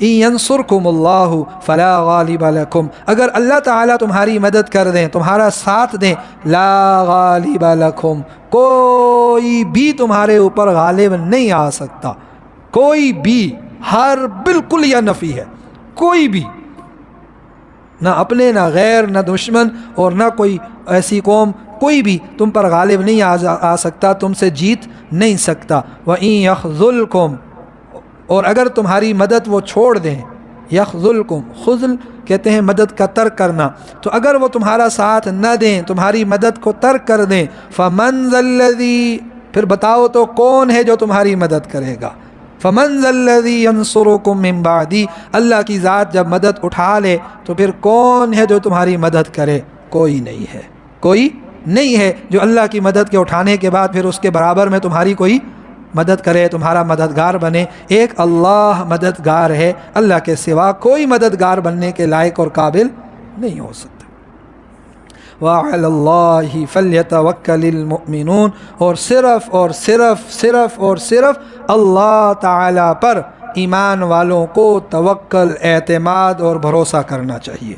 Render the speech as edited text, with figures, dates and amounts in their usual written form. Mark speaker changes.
Speaker 1: ان ینصرکم اللہ فلا غالب لکم، اگر اللہ تعالیٰ تمہاری مدد کر دیں، تمہارا ساتھ دیں، لا غالب لکم، کوئی بھی تمہارے اوپر غالب نہیں آ سکتا، کوئی بھی، ہر بالکل یا نفی ہے، کوئی بھی، نہ اپنے نہ غیر نہ دشمن اور نہ کوئی ایسی قوم، کوئی بھی تم پر غالب نہیں آ سکتا، تم سے جیت نہیں سکتا۔ وَإِن يَخْذُلْكُمْ، اور اگر تمہاری مدد وہ چھوڑ دیں، یخذلکم، خذل کہتے ہیں مدد کا ترک کرنا، تو اگر وہ تمہارا ساتھ نہ دیں، تمہاری مدد کو ترک کر دیں، فَمَنْ ذَا الَّذِي، پھر بتاؤ تو کون ہے جو تمہاری مدد کرے گا، فَمَنْ ذَا الَّذِي يَنصُرُكُم مِّن بَعْدِي، اللہ کی ذات جب مدد اٹھا لے تو پھر کون ہے جو تمہاری مدد کرے؟ کوئی نہیں ہے، کوئی نہیں ہے جو اللہ کی مدد کے اٹھانے کے بعد پھر اس کے برابر میں تمہاری کوئی مدد کرے، تمہارا مددگار بنے۔ ایک اللہ مددگار ہے، اللہ کے سوا کوئی مددگار بننے کے لائق اور قابل نہیں ہو سکتا۔ وَعَلَى اللَّهِ فَلْيَتَوَكَّلِ الْمُؤْمِنُونَ، اور صرف اللہ تعالیٰ پر ایمان والوں کو توکل، اعتماد اور بھروسہ کرنا چاہیے۔